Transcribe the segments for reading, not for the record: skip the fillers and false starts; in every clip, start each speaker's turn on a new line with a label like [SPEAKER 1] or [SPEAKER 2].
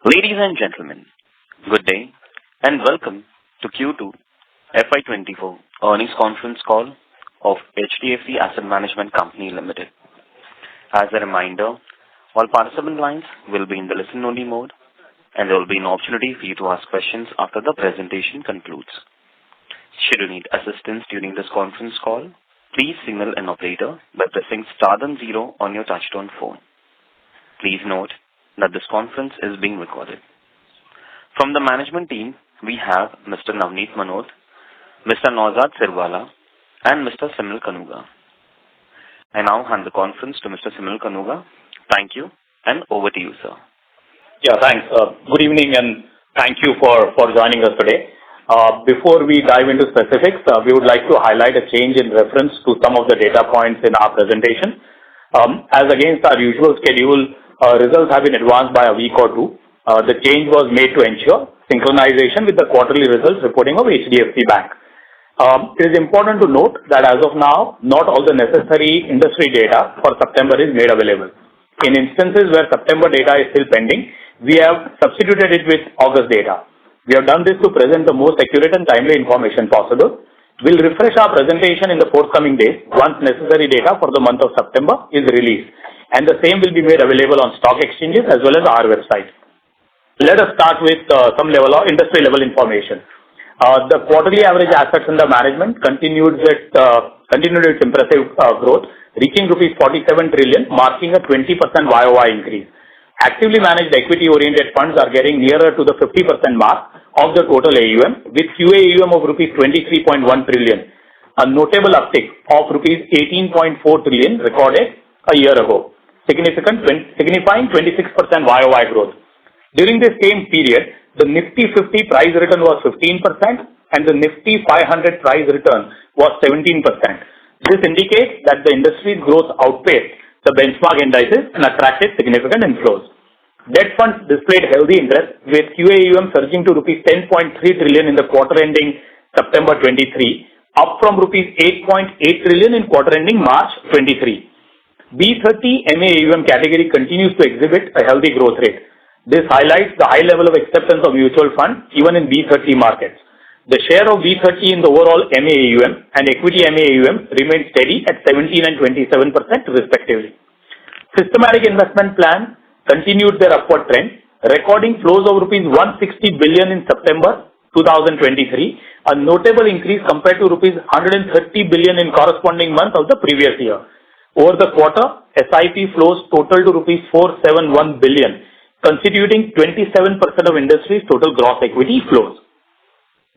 [SPEAKER 1] Ladies and gentlemen, good day and welcome to Q2FY24 earnings conference call of HDFC Asset Management Company Limited. As a reminder, all participant lines will be in the listen-only mode, and there will be an opportunity for you to ask questions after the presentation concludes. Should you need assistance during this conference call, please signal an operator by pressing star then 0 on your touchtone phone. Please note that this conference is being recorded. From the management team, we have Mr. Navneet Manot, Mr. Naozad Sirwalla, and Mr. Simal Kanuga. I now hand the conference to Mr. Simal Kanuga. Thank you, and over to you, sir.
[SPEAKER 2] Yeah, thanks. Good evening, and thank you for joining us today. Before we dive into specifics, we would like to highlight a change in reference to some of the data points in our presentation. As against our usual schedule, results have been advanced by a week or two. The change was made to ensure synchronization with the quarterly results reporting of HDFC Bank. It is important to note that as of now, not all the necessary industry data for September is made available. In instances where September data is still pending, we have substituted it with August data. We have done this to present the most accurate and timely information possible. We'll refresh our presentation in the forthcoming days once necessary data for the month of September is released, and the same will be made available on stock exchanges as well as our website. Let us start with some level of industry level information. The quarterly average assets under management continued its impressive growth, reaching rupees 47 trillion, marking a 20% YOY increase. Actively managed equity-oriented funds are getting nearer to the 50% mark of the total AUM, with QAUM of rupees 23.1 trillion, a notable uptick of rupees 18.4 trillion recorded a year ago, signifying 26% YOY growth. During the same period, the Nifty 50 price return was 15% and the Nifty 500 price return was 17%. This indicates that the industry's growth outpaced the benchmark indices and attracted significant inflows. Debt funds displayed healthy interest, with QAUM surging to rupees 10.3 trillion in the quarter ending September 23, up from rupees 8.8 trillion in quarter ending March 23. B30 MAUM category continues to exhibit a healthy growth rate. This highlights the high level of acceptance of mutual funds even in B30 markets. The share of B30 in the overall MAUM and equity MAUM remained steady at 17 and 27% respectively. Systematic investment plans continued their upward trend, recording flows of rupees 160 billion in September 2023, a notable increase compared to rupees 130 billion in corresponding month of the previous year. Over the quarter, SIP flows totaled to rupees 471 billion, constituting 27% of industry's total gross equity flows.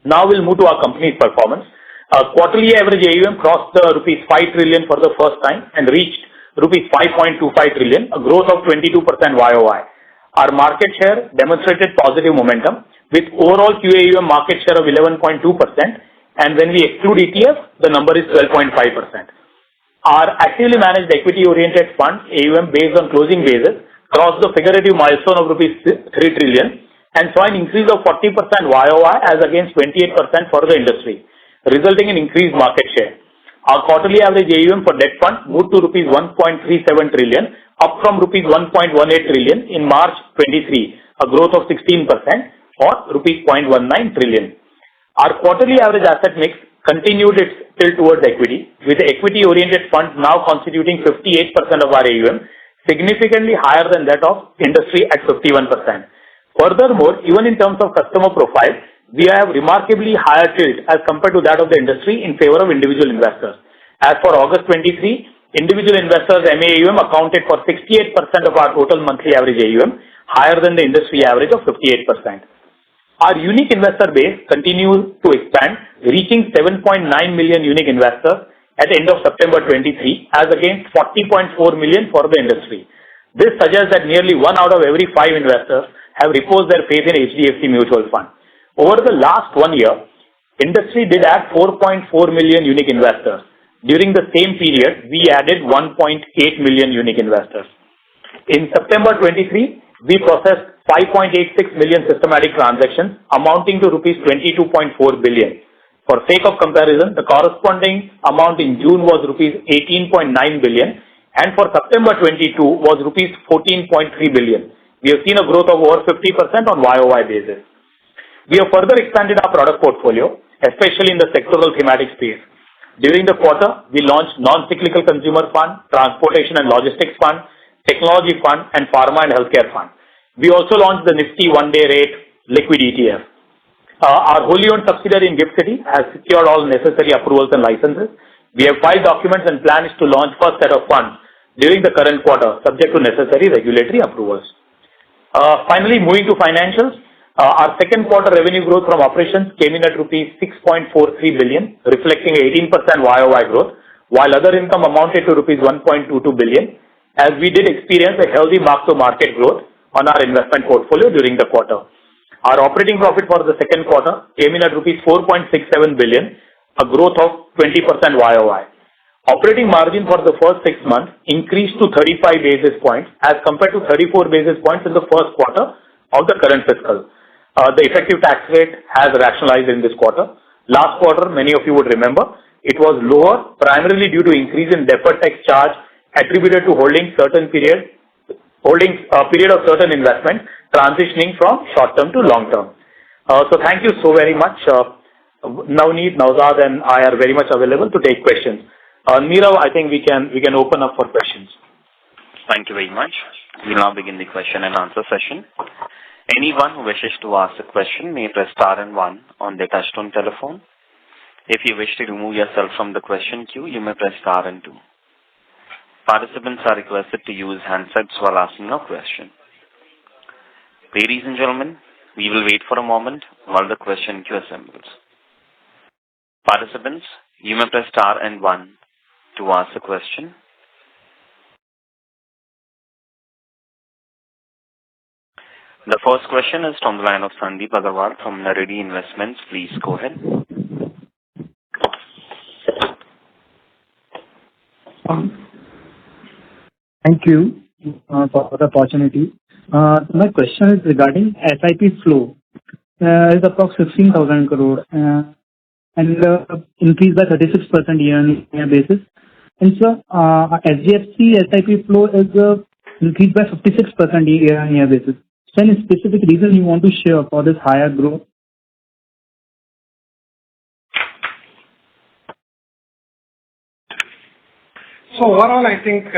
[SPEAKER 2] Now we'll move to our company's performance. Our quarterly average AUM crossed the rupees 5 trillion for the first time and reached rupees 5.25 trillion, a growth of 22% YOY. Our market share demonstrated positive momentum, with overall QAUM market share of 11.2%, and when we exclude ETF, the number is 12.5%. Our actively managed equity-oriented funds, AUM based on closing basis, crossed the figurative milestone of rupees 3 trillion and saw an increase of 40% YOY as against 28% for the industry, resulting in increased market share. Our quarterly average AUM for debt funds moved to rupees 1.37 trillion, up from rupees 1.18 trillion in March 23, a growth of 16%, or rupees 0.19 trillion. Our quarterly average asset mix continued its tilt towards equity, with equity-oriented funds now constituting 58% of our AUM, significantly higher than that of industry at 51%. Furthermore, even in terms of customer profile, we have remarkably higher tilt as compared to that of the industry in favor of individual investors. As for August 23, individual investors MAUM accounted for 68% of our total monthly average AUM, higher than the industry average of 58%. Our unique investor base continues to expand, reaching 7.9 million unique investors at the end of September 23 as against 40.4 million for the industry. This suggests that nearly 1 out of every 5 investors have reposed their faith in HDFC mutual fund. Over the last 1 year, industry did add 4.4 million unique investors. During the same period, we added 1.8 million unique investors. In September 23, we processed 5.86 million systematic transactions amounting to rupees 22.4 billion. For sake of comparison, the corresponding amount in June was rupees 18.9 billion and for September 22 was rupees 14.3 billion. We have seen a growth of over 50% on YOY basis. We have further expanded our product portfolio, especially in the sectoral thematic space. During the quarter, we launched non-cyclical consumer fund, transportation and logistics fund, technology fund, and pharma and healthcare fund. We also launched the Nifty one-day rate liquid ETF. Our wholly owned subsidiary in GIFT City has secured all necessary approvals and licenses. We have filed documents and plans to launch first set of funds during the current quarter, subject to necessary regulatory approvals. Finally, moving to financials, our second quarter revenue growth from operations came in at rupees 6.43 billion, reflecting 18% YOY growth, while other income amounted to rupees 1.22 billion, as we did experience a healthy mark-to-market growth on our investment portfolio during the quarter. Our operating profit for the second quarter came in at rupees 4.67 billion, a growth of 20% YOY. Operating margin for the first 6 months increased to 35 basis points as compared to 34 basis points in the first quarter of the current fiscal. The effective tax rate has rationalized in this quarter. Last quarter, many of you would remember, it was lower primarily due to increase in deferred tax charge attributed to holding a period of certain investment transitioning from short term to long term. So thank you so very much. Navneet, Nauzad, and I are very much available to take questions. Nirav, I think we can open up for questions.
[SPEAKER 1] Thank you very much. We'll now begin the question and answer session. Anyone who wishes to ask a question may press star and one on their touchtone telephone. If you wish to remove yourself from the question queue, you may press star and two. Participants are requested to use handsets while asking a question. Ladies and gentlemen, we will wait for a moment while the question queue assembles. Participants, you may press star and one to ask a question. The first question is from the line of Sandeep Agarwal from Naredi Investments. Please go ahead.
[SPEAKER 3] Thank you for the opportunity. My question is regarding SIP flow. It's approximately 16,000 crore and increased by 36% year-on-year basis. And so, HDFC SIP flow is increased by 56% year-on-year basis. Any specific reason you want to share for this higher growth?
[SPEAKER 4] So overall, I think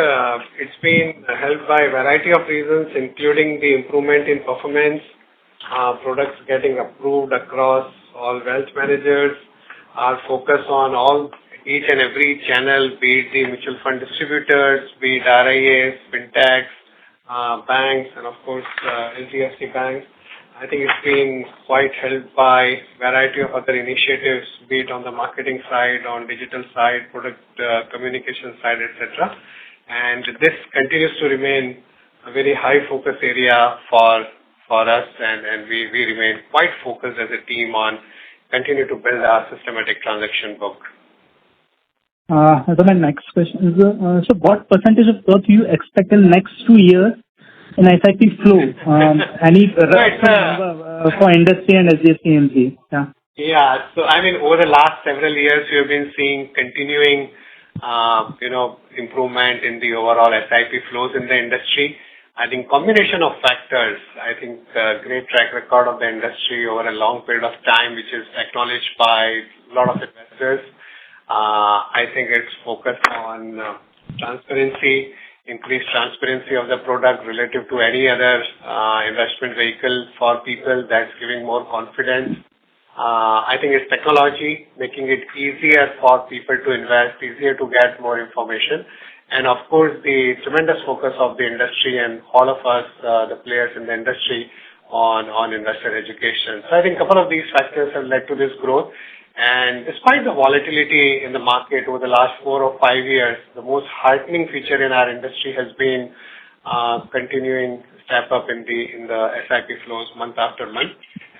[SPEAKER 4] it's been helped by a variety of reasons, including the improvement in performance, products getting approved across all wealth managers, our focus on each and every channel, be it the mutual fund distributors, be it RIAs, fintechs, banks, and of course HDFC banks. I think it's been quite helped by a variety of other initiatives, be it on the marketing side, on digital side, product communication side, etc. And this continues to remain a very high focus area for us, and we remain quite focused as a team on continue to build our systematic transaction book.
[SPEAKER 3] So my next question is, so what percentage of growth do you expect in next 2 years in SIP flow? Any number for industry and HDFC AMC?
[SPEAKER 4] Yeah. So I mean, over the last several years, we have been seeing continuing, improvement in the overall SIP flows in the industry. I think combination of factors. I think great track record of the industry over a long period of time, which is acknowledged by a lot of investors. I think it's focused on transparency, increased transparency of the product relative to any other investment vehicle for people. That's giving more confidence. I think it's technology, making it easier for people to invest, easier to get more information. And of course, the tremendous focus of the industry and all of us, the players in the industry, on investor education. So I think a couple of these factors have led to this growth. And despite the volatility in the market over the last 4 or 5 years, the most heartening feature in our industry has been continuing step up in the SIP flows month after month.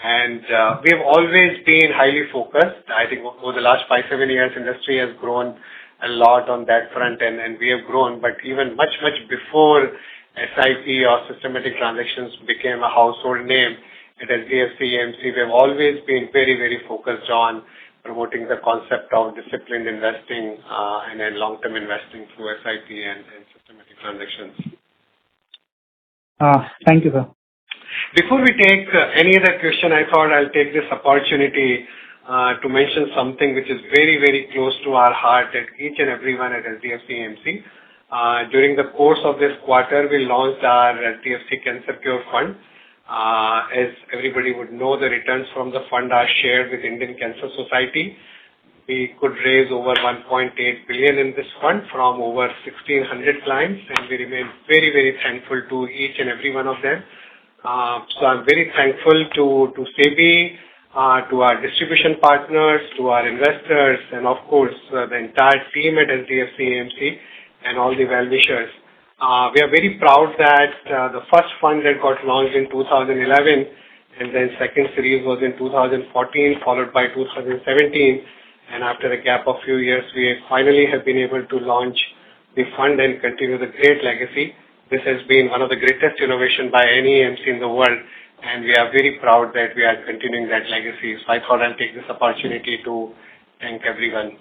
[SPEAKER 4] And we have always been highly focused. I think over the last 5-7 years, industry has grown a lot on that front, and we have grown. But even much before SIP or systematic transactions became a household name at HDFC AMC, we have always been very focused on promoting the concept of disciplined investing and then long-term investing through SIP and systematic transactions.
[SPEAKER 3] Thank you, sir.
[SPEAKER 4] Before we take any other question, I thought I'll take this opportunity to mention something which is very, very close to our heart at each and everyone at HDFC AMC. During the course of this quarter, we launched our HDFC Cancer Cure Fund. As everybody would know, the returns from the fund are shared with Indian Cancer Society. We could raise over 1.8 billion in this fund from over 1,600 clients, and we remain very, very thankful to each and every one of them. So I'm very thankful to SEBI, to our distribution partners, to our investors, and of course, the entire team at HDFC AMC and all the well-wishers. We are very proud that the first fund that got launched in 2011, and then second series was in 2014, followed by 2017. And after a gap of few years, we finally have been able to launch the fund and continue the great legacy. This has been one of the greatest innovation by any AMC in the world, and we are very proud that we are continuing that legacy. So I thought I'll take this opportunity to thank everyone.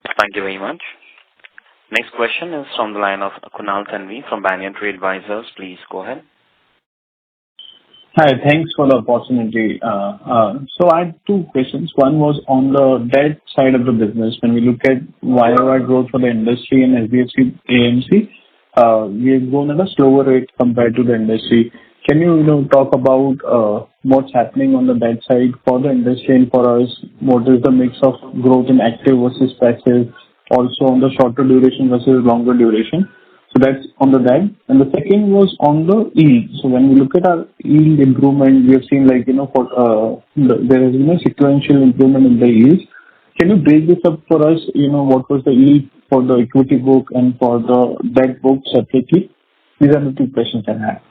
[SPEAKER 1] Thank you very much. Next question is from the line of Kunal Thanvi from Banyan Tree Advisors. Please go ahead.
[SPEAKER 5] Hi, thanks for the opportunity. So I had two questions. One was on the debt side of the business. When we look at YOY growth for the industry and HDFC AMC, we have grown at a slower rate compared to the industry. Can you talk about what's happening on the debt side for the industry and for us? What is the mix of growth in active versus passive? Also on the shorter duration versus longer duration. So that's on the debt. And the second was on the yield. So when we look at our yield improvement, we have seen there has been a sequential improvement in the yields. Can you break this up for us? What was the yield for the equity book and for the debt book separately? These are the two questions I have.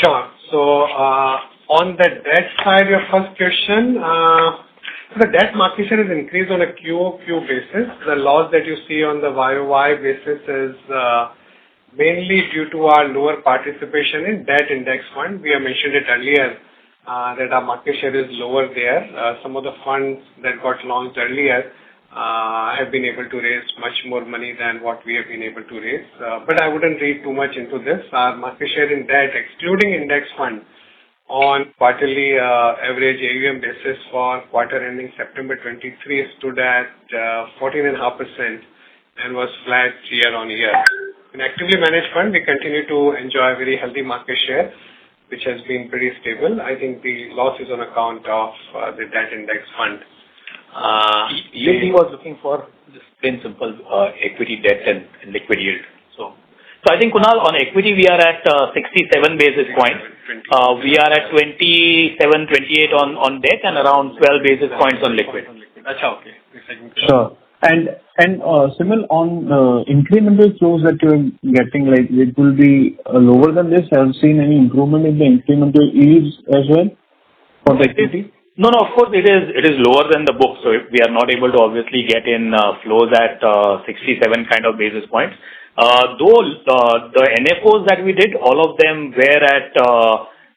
[SPEAKER 4] Sure. So on the debt side, your first question, the debt market share has increased on a QOQ basis. The loss that you see on the YOY basis is mainly due to our lower participation in debt index fund. We have mentioned it earlier that our market share is lower there. Some of the funds that got launched earlier have been able to raise much more money than what we have been able to raise. But I wouldn't read too much into this. Our market share in debt, excluding index fund, on quarterly average AUM basis for quarter ending September 23 stood at 14.5% and was flat year on year. In actively managed fund, we continue to enjoy a very healthy market share, which has been pretty stable. I think the loss is on account of the debt index fund.
[SPEAKER 2] He was looking for just plain simple equity, debt, and liquid yield. So I think, Kunal, on equity, we are at 67 basis points. We are at 27, 28 on debt and around 12 basis points on liquid.
[SPEAKER 4] That's okay.
[SPEAKER 5] Sure. And Simal, on incremental flows that you're getting, it will be lower than this. Have you seen any improvement in the incremental yields as well for the equity?
[SPEAKER 2] No, of course it is lower than the book. So we are not able to obviously get in flows at 67 kind of basis points. Though the NFOs that we did, all of them were at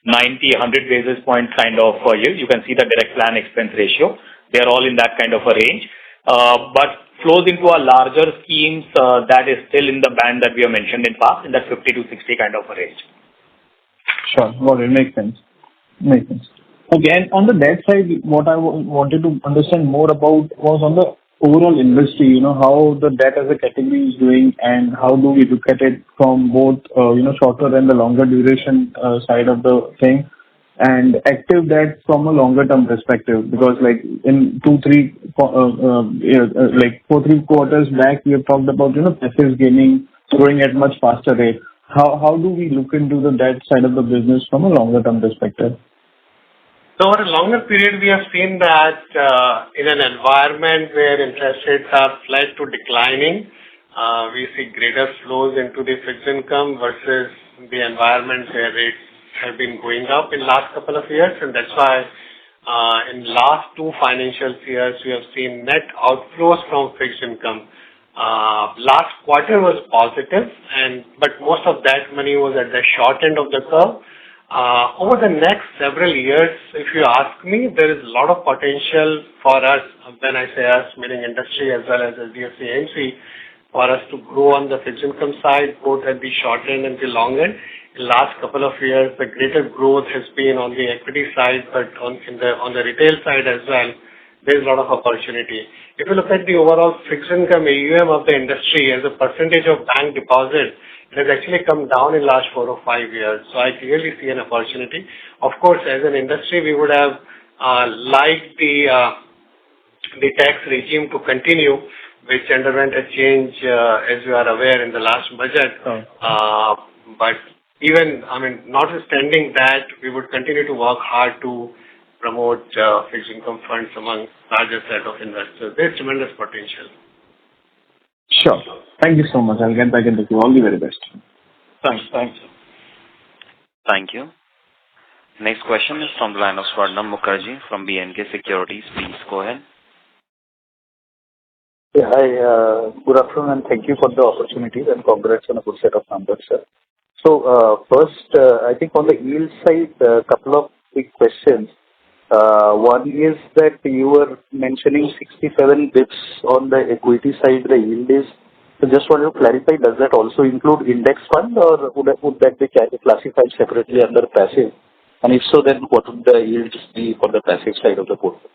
[SPEAKER 2] 90, 100 basis points kind of yield. You can see the direct plan expense ratio. They are all in that kind of a range. But flows into our larger schemes, that is still in the band that we have mentioned in past, in that 50 to 60 kind of a range.
[SPEAKER 5] Sure. Well, it makes sense. Okay, and on the debt side, what I wanted to understand more about was on the overall industry, how the debt as a category is doing and how do we look at it from both, shorter and the longer duration side of the thing, and active debt from a longer term perspective, because in 4-3 quarters back, we have talked about, passive gaming growing at much faster rate. How do we look into the debt side of the business from a longer term perspective?
[SPEAKER 4] So over a longer period, we have seen that in an environment where interest rates are flat to declining, we see greater flows into the fixed income versus the environment where rates have been going up in last couple of years. And that's why in last two financial years, we have seen net outflows from fixed income. Last quarter was positive, but most of that money was at the short end of the curve. Over the next several years, if you ask me, there is a lot of potential for us, when I say us, meaning industry as well as HDFC AMC, for us to grow on the fixed income side, both at the short end and the long end. last couple of years, the greater growth has been on the equity side, but on the retail side as well, there's a lot of opportunity. If you look at the overall fixed income AUM of the industry as a percentage of bank deposit, it has actually come down in last 4 or 5 years. So I clearly see an opportunity. Of course, as an industry, we would have liked the tax regime to continue, which underwent a change, as you are aware, in the last budget. But even, notwithstanding that, we would continue to work hard to promote fixed income funds among larger set of investors. There's tremendous potential.
[SPEAKER 5] Sure. Thank you so much. I'll get back into you. All the very best.
[SPEAKER 2] Thanks.
[SPEAKER 1] Thank you. Next question is from the line of Swarnam Mukherjee from BNK Securities. Please go ahead.
[SPEAKER 6] Yeah, hi. Good afternoon, and thank you for the opportunity, and congrats on a good set of numbers, sir. So, first, I think on the yield side, a couple of quick questions. One is that you were mentioning 67 bits on the equity side, the yield is. So just wanted to clarify, does that also include index fund, or would that be classified separately under passive? And if so, then what would the yields be for the passive side of the portfolio?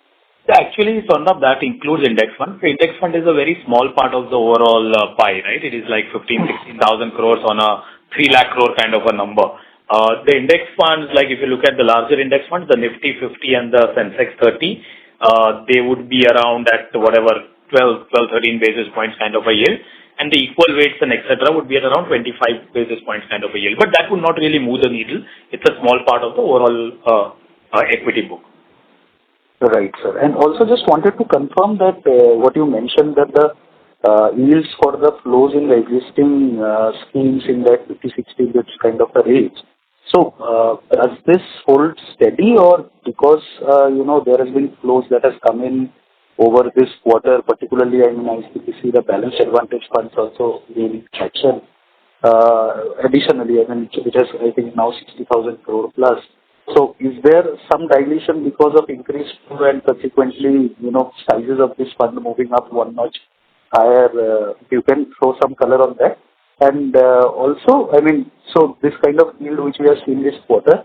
[SPEAKER 2] Actually, Swarnab, that includes index fund. The index fund is a very small part of the overall pie, right? It is like 16,000 crores on a 3 lakh crore kind of a number. The index funds, like if you look at the larger index funds, the Nifty 50 and the Sensex 30, they would be around at whatever 12, 13 basis points kind of a yield. And the equal weights and etc. would be at around 25 basis points kind of a yield. But that would not really move the needle. It's a small part of the overall equity book.
[SPEAKER 6] Right, sir. And also just wanted to confirm that what you mentioned, that the yields for the flows in the existing schemes in that 50-60 bits kind of a range. So does this hold steady, or because there has been flows that has come in over this quarter, particularly I see the balance advantage funds also gaining traction. Additionally, it has, I think, now 60,000 crore plus. So is there some dilution because of increased flow and consequently, sizes of this fund moving up one notch higher? You can throw some color on that. And also, so this kind of yield which we have seen this quarter,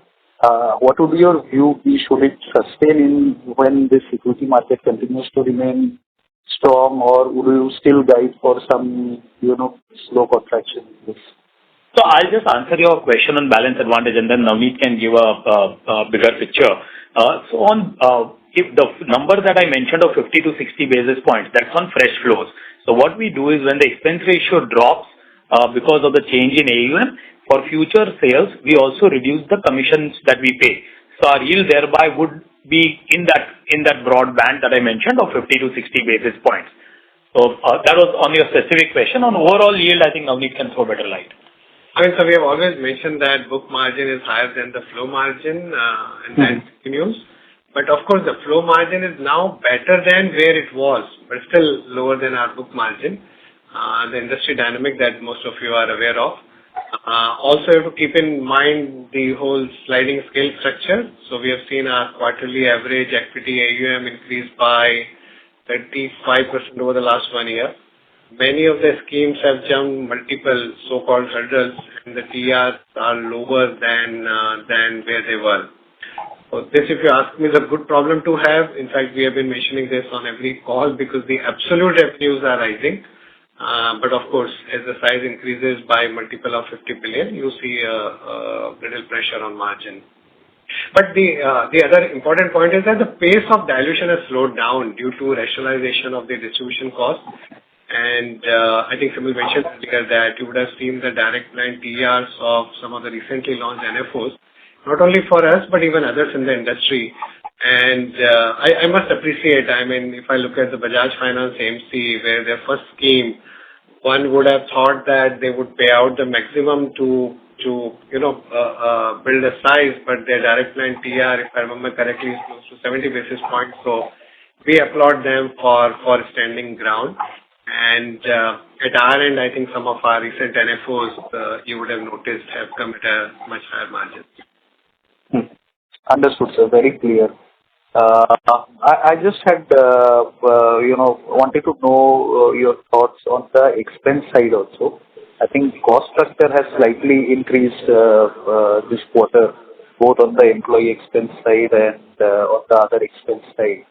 [SPEAKER 6] what would be your view? Should it sustain in when this equity market continues to remain strong, or would you still guide for some, slow contraction in this?
[SPEAKER 2] So I'll just answer your question on balance advantage, and then Navneet can give a bigger picture. So on if the number that I mentioned of 50 to 60 basis points, that's on fresh flows. So what we do is when the expense ratio drops because of the change in AUM, for future sales, we also reduce the commissions that we pay. So our yield thereby would be in that broad band that I mentioned of 50 to 60 basis points. So that was on your specific question. On overall yield, I think Navneet can throw better light.
[SPEAKER 4] So we have always mentioned that book margin is higher than the flow margin, and that continues. But of course, the flow margin is now better than where it was, but still lower than our book margin. The industry dynamic that most of you are aware of. Also, you have to keep in mind the whole sliding scale structure. So we have seen our quarterly average equity AUM increase by 35% over the last 1 year. Many of the schemes have jumped multiple so-called hurdles, and the TRs are lower than where they were. So this, if you ask me, is a good problem to have. In fact, we have been mentioning this on every call because the absolute revenues are rising. But of course, as the size increases by multiple of 50 billion, you see a little pressure on margin. But the other important point is that the pace of dilution has slowed down due to rationalization of the distribution costs. And I think Simil mentioned earlier that you would have seen the direct line TRs of some of the recently launched NFOs, not only for us, but even others in the industry. And I must appreciate, if I look at the Bajaj Finance AMC, where their first scheme, one would have thought that they would pay out the maximum to build a size, but their direct line TR, if I remember correctly, is close to 70 basis points. So we applaud them for standing ground. And at our end, I think some of our recent NFOs, you would have noticed, have come at a much higher margin.
[SPEAKER 6] Understood, sir. Very clear. I just had, wanted to know your thoughts on the expense side also. I think cost structure has slightly increased this quarter, both on the employee expense side and on the other expense side.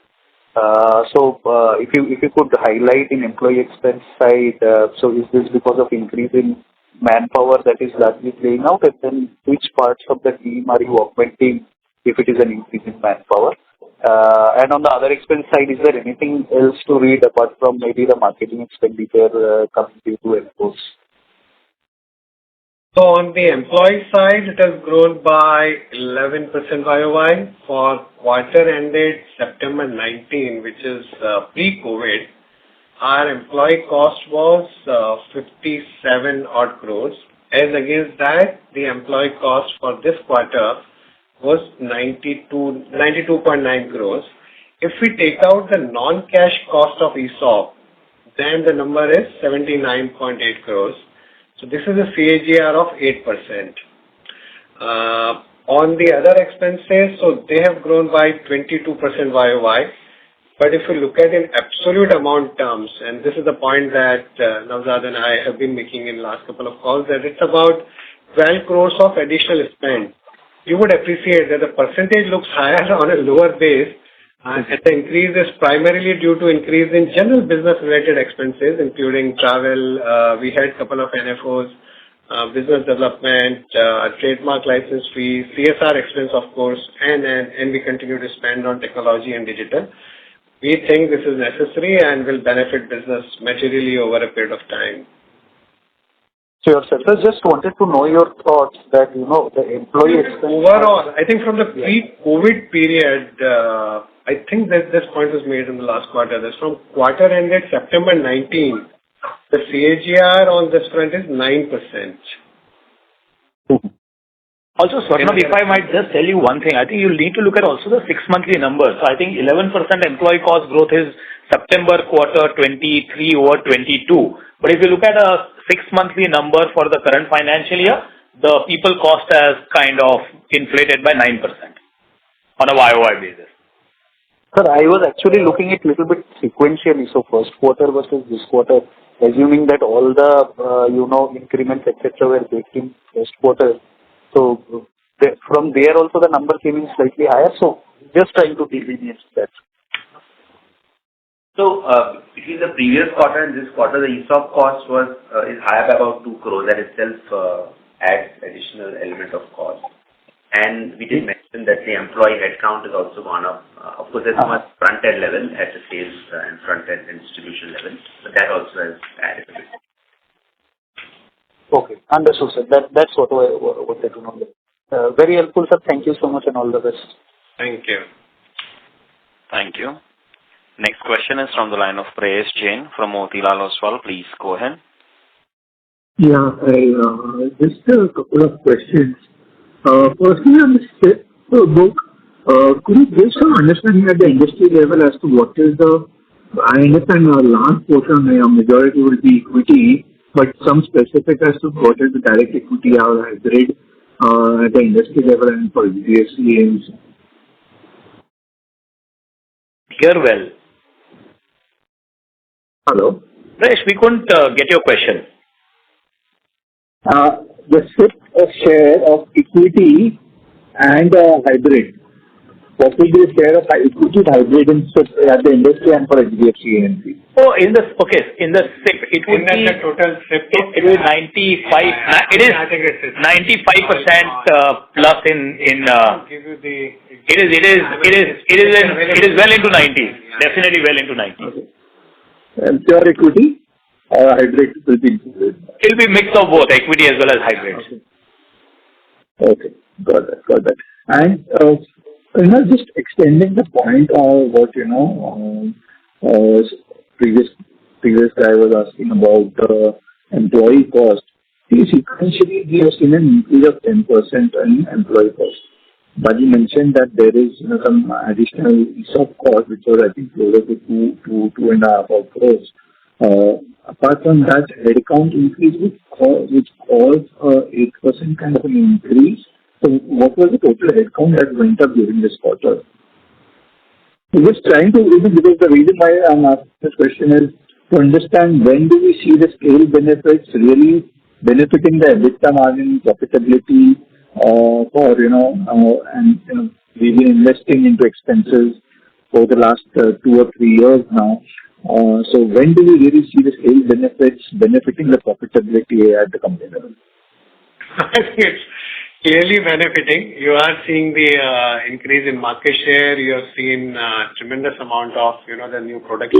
[SPEAKER 6] So if you could highlight in employee expense side, so is this because of increase in manpower that is largely playing out, and then which parts of the team are you augmenting if it is an increase in manpower? And on the other expense side, is there anything else to read apart from maybe the marketing expenditure coming due to enforce?
[SPEAKER 4] So on the employee side, it has grown by 11% YOY for quarter ended September 19, which is pre-COVID. Our employee cost was 57 odd crores. As against that, the employee cost for this quarter was 92.9 crores. If we take out the non-cash cost of ESOP, then the number is 79.8 crores. So this is a CAGR of 8%. On the other expenses, so they have grown by 22% YOY. But if you look at in absolute amount terms, and this is the point that Navzad and I have been making in last couple of calls, that it's about 12 crores of additional spend. You would appreciate that the percentage looks higher on a lower base, and the increase is primarily due to increase in general business-related expenses, including travel. We had a couple of NFOs, business development, trademark license fees, CSR expense, of course, and we continue to spend on technology and digital. We think this is necessary and will benefit business materially over a period of time.
[SPEAKER 6] Sure, sir. So just wanted to know your thoughts that, the employee expense.
[SPEAKER 4] Overall, I think from the pre-COVID period, I think that this point was made in the last quarter. That's from quarter ended September 19. The CAGR on this front is 9%.
[SPEAKER 2] Also, Swarnabh, if I might just tell you one thing, I think you'll need to look at also the 6-monthly numbers. So I think 11% employee cost growth is September quarter 23 over 22. But if you look at a 6-monthly number for the current financial year, the people cost has kind of inflated by 9% on a YOY basis.
[SPEAKER 6] Sir, I was actually looking at little bit sequentially, so first quarter versus this quarter, assuming that all the, increments, etc. were baked in first quarter. So from there also the number came in slightly higher. So just trying to delineate that.
[SPEAKER 7] So between the previous quarter and this quarter, the ESOP cost is higher by about 2 crores. That itself adds additional element of cost. And we did mention that the employee headcount has also gone up. Of course, there's much front-end level at the sales and front-end and distribution level, but that also has added a bit.
[SPEAKER 6] Okay, understood, sir. That's what I wanted to know. Very helpful, sir. Thank you so much and all the best.
[SPEAKER 4] Thank you.
[SPEAKER 1] Thank you. Next question is from the line of Prayesh Jain from Motilal Oswal. Please go ahead.
[SPEAKER 8] Yeah, just a couple of questions. Firstly, on the SIP book, could you give some understanding at the industry level as to what is I understand our large portion, majority will be equity, but some specific as to what is the direct equity or hybrid at the industry level and for HDFC AMC?
[SPEAKER 2] Hear well.
[SPEAKER 8] Hello?
[SPEAKER 2] Prayesh, we couldn't get your question.
[SPEAKER 8] The SIP share of equity and hybrid. What will be the share of equity hybrid in SIP at the industry and for HDFC AMC?
[SPEAKER 2] Oh, in the SIP, it would be
[SPEAKER 4] the total SIP.
[SPEAKER 2] It will 95. It is 95% plus in.
[SPEAKER 4] Give you the.
[SPEAKER 2] It is well into 90s. Definitely well into 90s.
[SPEAKER 8] Okay. And pure equity or hybrid will be included?
[SPEAKER 2] It will be mix of both equity as well as hybrid.
[SPEAKER 8] Okay. Got that. And just extending the point of what previous guy was asking about the employee cost. Sequentially, we have seen an increase of 10% in employee cost. But you mentioned that there is some additional ESOP cost, which was I think closer to 2.5 crores. Apart from that, headcount increase which caused 8% kind of an increase. So what was the total headcount that went up during this quarter? I'm just trying to reason, because the reason why I'm asking this question is to understand when do we see the scale benefits really benefiting the EBITDA margin profitability, we've been investing into expenses for the last 2 or 3 years now. So when do we really see the scale benefits benefiting the profitability at the company level?
[SPEAKER 4] I think it's clearly benefiting. You are seeing the increase in market share. You have seen tremendous amount of, the new products.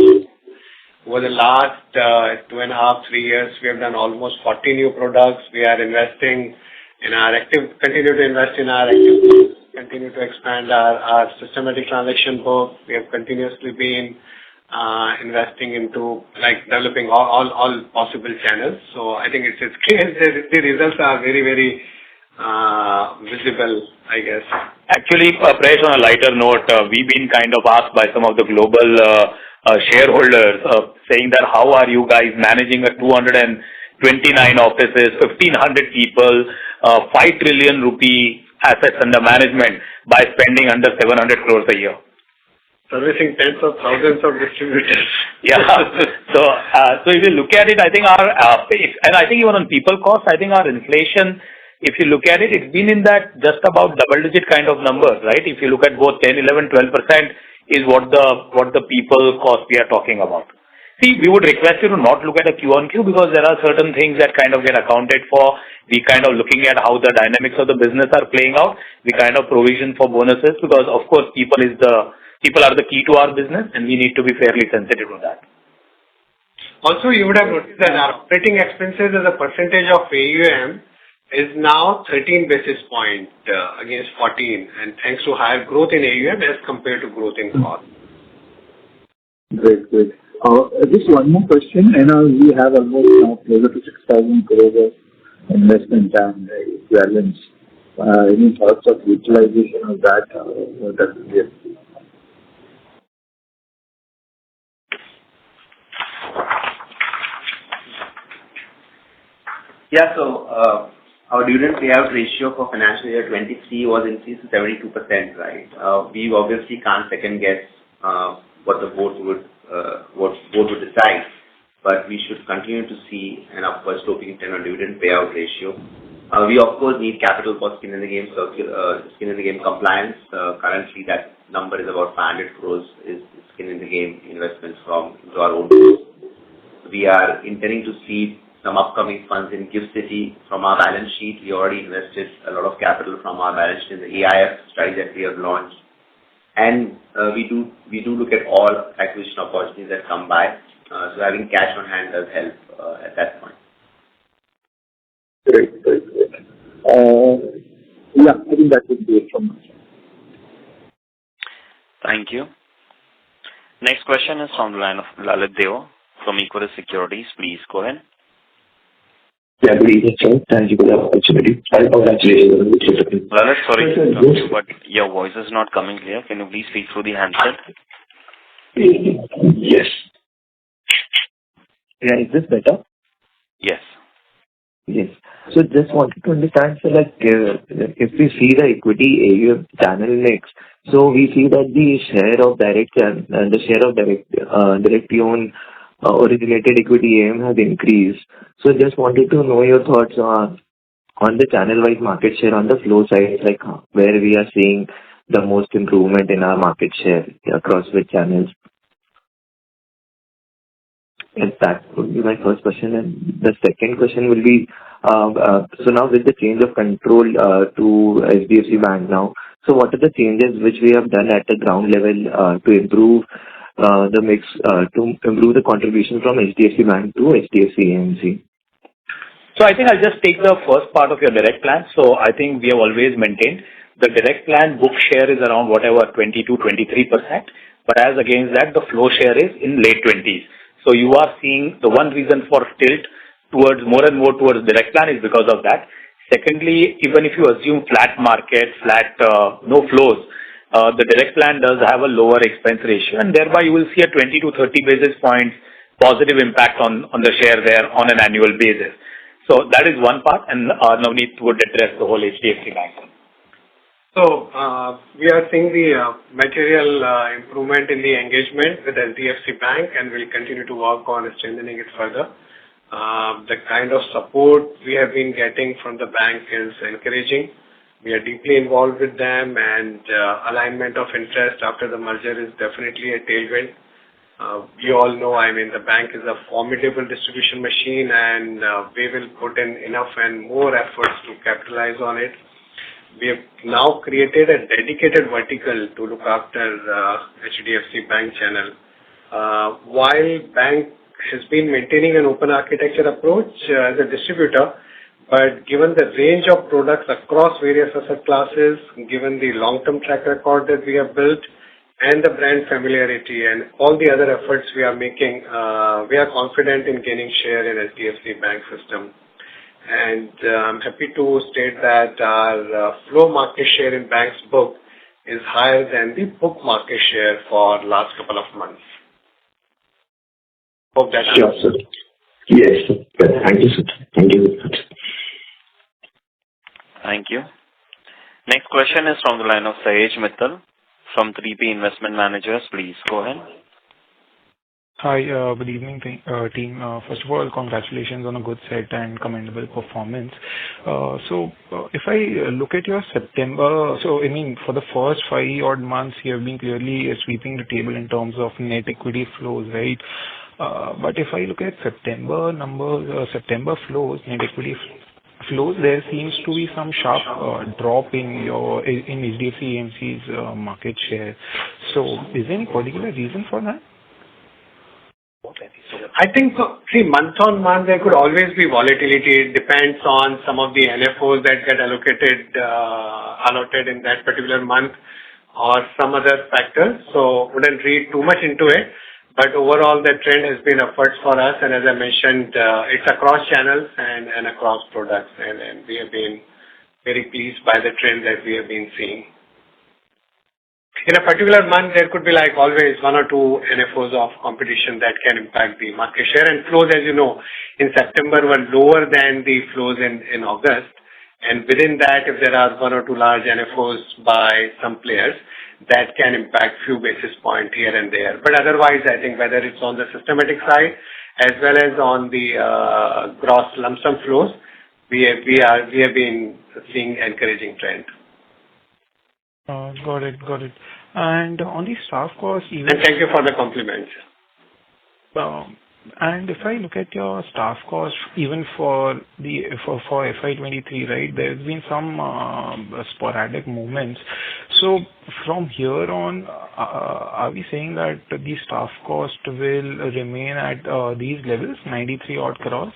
[SPEAKER 4] Over the last 2.5, 3 years, we have done almost 40 new products. We are investing in continue to invest in our active, continue to expand our systematic transaction book. We have continuously been investing into developing all possible channels. So I think it's clear the results are very, very visible, I guess.
[SPEAKER 2] Actually, Prayesh, on a lighter note, we've been kind of asked by some of the global shareholders saying that how are you guys managing a 229 offices, 1,500 people, 5 trillion rupee assets under management by spending under 700 crores a year?
[SPEAKER 4] Servicing tens of thousands of distributors.
[SPEAKER 2] Yeah. So if you look at it, I think and I think even on people cost, I think our inflation, if you look at it, it's been in that just about double-digit kind of numbers, right? If you look at both 10, 11, 12% is what the people cost we are talking about. See, we would request you to not look at a Q on Q because there are certain things that kind of get accounted for. We kind of looking at how the dynamics of the business are playing out. We kind of provision for bonuses because, of course, people are the key to our business and we need to be fairly sensitive to that.
[SPEAKER 4] Also, you would have noticed that our operating expenses as a percentage of AUM is now 13 basis points against 14, and thanks to higher growth in AUM as compared to growth in cost.
[SPEAKER 8] Great. Just one more question. We have almost now closer to 6,000 crores of investment and balance. Any thoughts of utilization of that? That would be it.
[SPEAKER 7] Yeah, so our dividend payout ratio for financial year 23 was increased to 72%, right? We obviously can't second guess what the board would decide, but we should continue to see an upward sloping trend on dividend payout ratio. We of course need capital for skin in the game compliance. Currently, that number is about 500 crores is skin in the game investments into our own books. We are intending to see some upcoming funds in GIFT City from our balance sheet. We already invested a lot of capital from our balance sheet in the AIF strategy that we have launched. And we do look at all acquisition opportunities that come by. So having cash on hand does help at that point.
[SPEAKER 8] Great. I think that would be it from me.
[SPEAKER 1] Thank you. Next question is from the line of Lalit Deo from Equirus Securities. Please go ahead.
[SPEAKER 9] Yeah, good evening, sir. Thank you for the opportunity. Congratulations.
[SPEAKER 1] Lalit, sorry to interrupt you, but your voice is not coming clear. Can you please speak through the handset?
[SPEAKER 9] Yes. Yeah, is this better?
[SPEAKER 1] Yes.
[SPEAKER 9] Yes. So just wanted to understand, so if we see the equity AUM channel mix, so we see that the share of directly owned originated equity AUM has increased. So just wanted to know your thoughts on the channel-wise market share on the flow side, like where we are seeing the most improvement in our market share across which channels. And that would be my first question. And the second question will be, so now with the change of control to HDFC Bank now, so what are the changes which we have done at the ground level to improve the mix, to improve the contribution from HDFC Bank to HDFC AMC?
[SPEAKER 2] So I think I'll just take the first part of your direct plan. So I think we have always maintained the direct plan book share is around 22-23%, but as against that, the flow share is in late 20s. So you are seeing the one reason for tilt towards more and more towards direct plan is because of that. Secondly, even if you assume flat market, no flows, the direct plan does have a lower expense ratio, and thereby you will see a 20 to 30 basis points positive impact on the share there on an annual basis. So that is one part, and Navneet would address the whole HDFC Bank.
[SPEAKER 4] So we are seeing the material improvement in the engagement with HDFC Bank, and we'll continue to work on strengthening it further. The kind of support we have been getting from the bank is encouraging. We are deeply involved with them, and alignment of interest after the merger is definitely a tailwind. You all know, the bank is a formidable distribution machine, and we will put in enough and more efforts to capitalize on it. We have now created a dedicated vertical to look after HDFC Bank channel. While bank has been maintaining an open architecture approach as a distributor, but given the range of products across various asset classes, given the long-term track record that we have built, and the brand familiarity and all the other efforts we are making, we are confident in gaining share in HDFC Bank system. And I'm happy to state that our flow market share in bank's book is higher than the book market share for last couple of months. Hope that
[SPEAKER 8] Sure, sir. Yes, sir. Thank you, sir. Thank you.
[SPEAKER 1] Thank you. Next question is from the line of Sahej Mittal from 3P Investment Managers. Please go ahead.
[SPEAKER 10] Hi, good evening, team. First of all, congratulations on a good set and commendable performance. If I look at your September, for the first 5 odd months, you have been clearly sweeping the table in terms of net equity flows, right? But if I look at September numbers, September flows, net equity flows, there seems to be some sharp drop in HDFC AMC's market share. So, is there any particular reason for that?
[SPEAKER 4] I think, month on month, there could always be volatility. It depends on some of the NFOs that get allotted in that particular month or some other factors. So, wouldn't read too much into it. But overall, the trend has been upwards for us. And as I mentioned, it's across channels and across products. And we have been very pleased by the trend that we have been seeing. In a particular month, there could be like always one or two NFOs of competition that can impact the market share. And flows, as you know, in September were lower than the flows in August. And within that, if there are one or two large NFOs by some players, that can impact few basis points here and there. But otherwise, I think whether it's on the systematic side as well as on the gross lump sum flows, we have been seeing encouraging trend.
[SPEAKER 10] Got it. And on the staff cost,
[SPEAKER 4] and thank you for the compliments.
[SPEAKER 10] And if I look at your staff cost, even for FY23, right, there's been some sporadic movements. So from here on, are we saying that the staff cost will remain at these levels, 93 odd crores,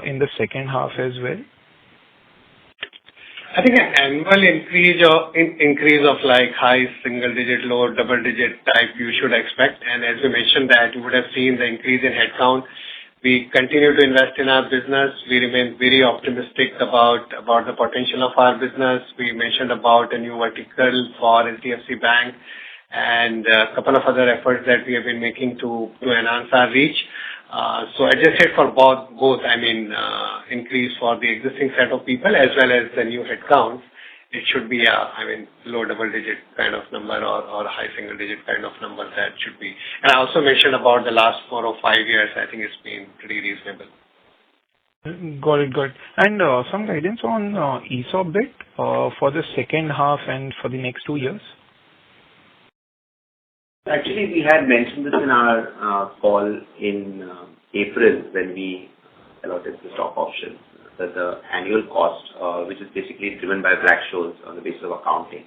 [SPEAKER 10] in the second half as well?
[SPEAKER 4] I think an annual increase of like high single digit, low double digit type you should expect. And as we mentioned that you would have seen the increase in headcount. We continue to invest in our business. We remain very optimistic about the potential of our business. We mentioned about a new vertical for HDFC Bank and a couple of other efforts that we have been making to enhance our reach. So adjusted for both, increase for the existing set of people as well as the new headcounts, it should be low double digit kind of number or high single digit kind of number that should be. And I also mentioned about the last 4 or 5 years, I think it's been pretty reasonable.
[SPEAKER 10] Got it. And some guidance on ESOP bit for the second half and for the next 2 years?
[SPEAKER 7] Actually, we had mentioned this in our call in April when we allotted the stock option, that the annual cost, which is basically driven by Black-Scholes on the basis of accounting,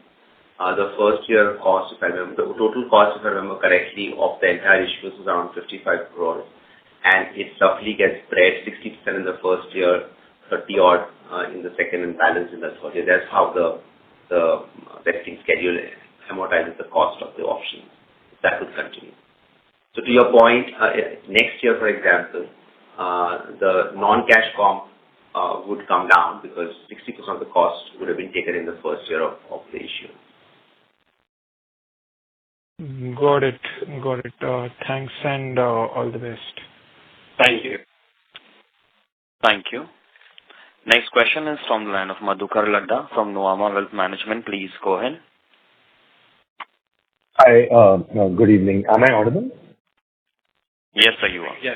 [SPEAKER 7] the first year cost, if I remember, the total cost, if I remember correctly, of the entire issue was around 55 crores. And it roughly gets spread 60% in the first year, 30 odd in the second, and balance in the third year. That's how the vesting schedule amortizes the cost of the option. That would continue. So to your point, next year, for example, the non-cash comp would come down because 60% of the cost would have been taken in the first year of the issue.
[SPEAKER 10] Got it. Thanks and all the best.
[SPEAKER 4] Thank you.
[SPEAKER 1] Thank you. Next question is from the line of Madhukar Ladda from Nuvama Wealth Management. Please go ahead.
[SPEAKER 11] Hi, good evening. Am I audible?
[SPEAKER 1] Yes, sir, you are.
[SPEAKER 4] Yes.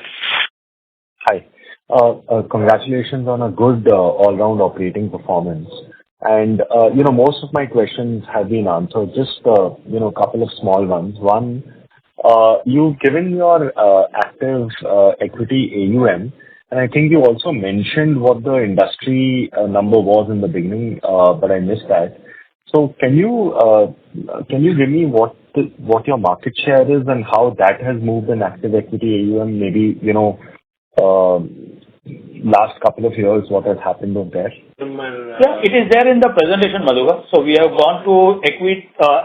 [SPEAKER 11] Hi. Congratulations on a good all-round operating performance. And, most of my questions have been answered. Just, a couple of small ones. One, you've given your active equity AUM, and I think you also mentioned what the industry number was in the beginning, but I missed that. So can you give me what your market share is and how that has moved in active equity AUM? Maybe last couple of years, what has happened over there?
[SPEAKER 2] Yeah, it is there in the presentation, Madhukar. So we have gone to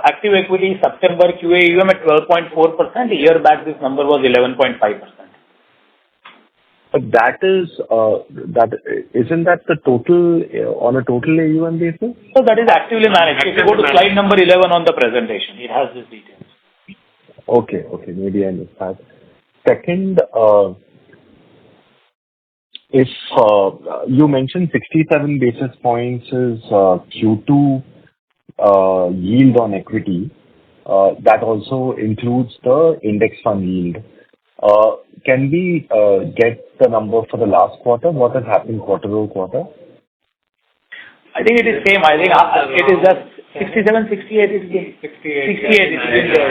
[SPEAKER 2] active equity September QAUM at 12.4%. A year back, this number was 11.5%.
[SPEAKER 11] But isn't that the total on a total AUM basis?
[SPEAKER 2] So that is actively managed. If you go to slide number 11 on the presentation, it has these details.
[SPEAKER 11] Okay, maybe I missed that. Second, if you mentioned 67 basis points is Q2 yield on equity, that also includes the index fund yield. Can we get the number for the last quarter? What has happened quarter-over-quarter?
[SPEAKER 2] I think it is same. I think it is just 67, 68. It is 68.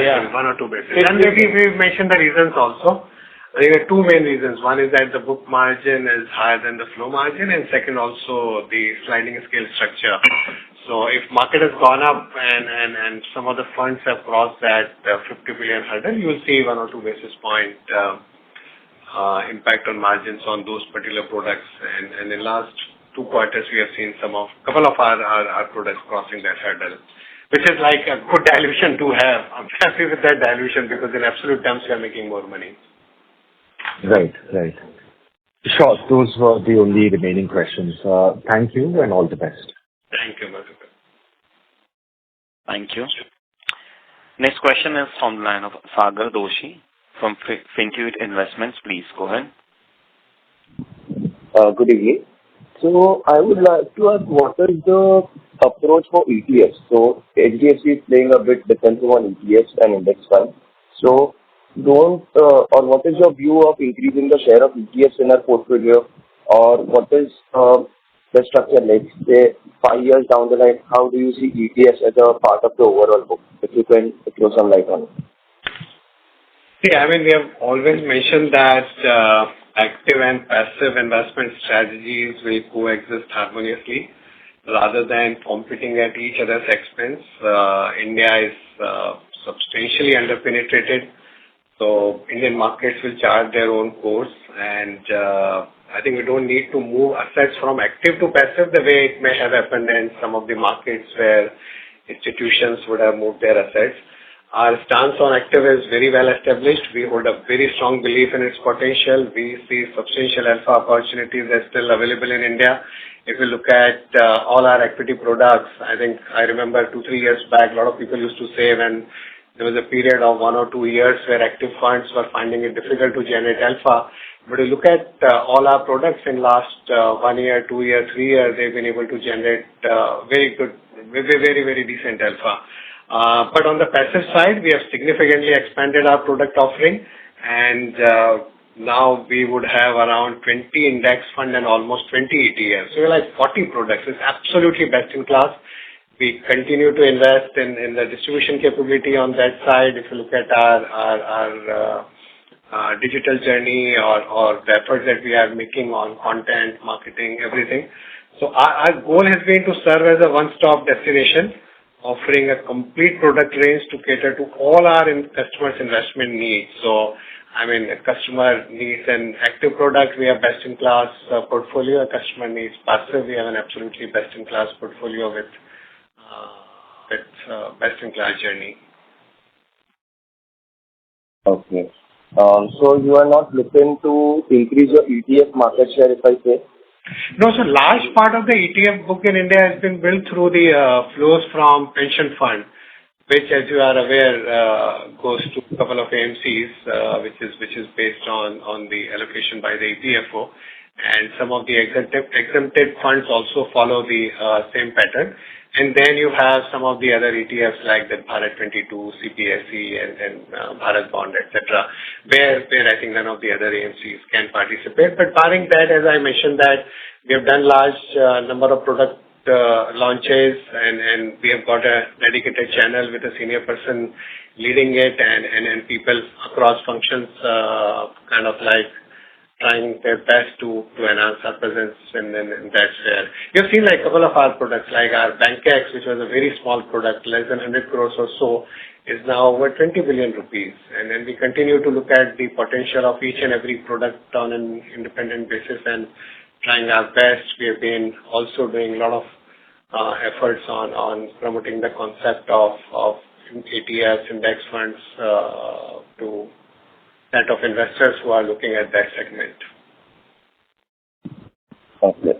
[SPEAKER 4] Yeah, 1 or 2 basis. And maybe we mentioned the reasons also. I think there are two main reasons. One is that the book margin is higher than the flow margin, and second also the sliding scale structure. So if market has gone up and some of the funds have crossed that 50 billion hurdle, you will see 1 or 2 basis point impact on margins on those particular products. And in last 2 quarters, we have seen couple of our products crossing that hurdle, which is like a good dilution to have. I'm happy with that dilution because in absolute terms, we are making more money.
[SPEAKER 11] Right. Sure. Those were the only remaining questions. Thank you and all the best.
[SPEAKER 4] Thank you, Madhukar.
[SPEAKER 1] Thank you. Next question is from the line of Sagar Doshi from Fintuit Investments. Please go ahead.
[SPEAKER 12] Good evening. So I would like to ask, what is the approach for ETFs? So HDFC is playing a bit defensive on ETFs and index funds. So what is your view of increasing the share of ETFs in our portfolio, or what is the structure like, say, 5 years down the line? How do you see ETFs as a part of the overall book? If you can throw some light on it.
[SPEAKER 4] Yeah, we have always mentioned that active and passive investment strategies will coexist harmoniously rather than competing at each other's expense. India is substantially underpenetrated. So Indian markets will chart their own course, and I think we don't need to move assets from active to passive the way it may have happened in some of the markets where institutions would have moved their assets. Our stance on active is very well established. We hold a very strong belief in its potential. We see substantial alpha opportunities that are still available in India. If you look at all our equity products, I think I remember 2-3 years back, a lot of people used to say when there was a period of 1 or 2 years where active funds were finding it difficult to generate alpha. But you look at all our products in last 1 year, 2 years, 3 years, they've been able to generate very good, very decent alpha. But on the passive side, we have significantly expanded our product offering, and now we would have around 20 index fund and almost 20 ETFs. So we're like 40 products. It's absolutely best in class. We continue to invest in the distribution capability on that side. If you look at our digital journey or the efforts that we are making on content, marketing, everything. So our goal has been to serve as a one-stop destination, offering a complete product range to cater to all our customers' investment needs. So, a customer needs an active product, we have best-in-class portfolio. A customer needs passive, we have an absolutely best-in-class portfolio with best-in-class journey.
[SPEAKER 12] Okay. So you are not looking to increase your ETF market share, if I say?
[SPEAKER 4] No, so large part of the ETF book in India has been built through the flows from pension fund, which, as you are aware, goes to a couple of AMCs, which is based on the allocation by the EPFO, and some of the exempted funds also follow the same pattern. And then you have some of the other ETFs like the Bharat 22, CPSE, and Bharat Bond, etc., where I think none of the other AMCs can participate. But barring that, as I mentioned, that we have done large number of product launches, and we have got a dedicated channel with a senior person leading it, and people across functions kind of like trying their best to enhance our presence in that sphere. You've seen like a couple of our products, like our BankX, which was a very small product, less than 100 crores or so, is now over 20 billion rupees. And then we continue to look at the potential of each and every product on an independent basis and trying our best. We have been also doing a lot of efforts on promoting the concept of ETFs, index funds, to set of investors who are looking at that segment.
[SPEAKER 12] Okay.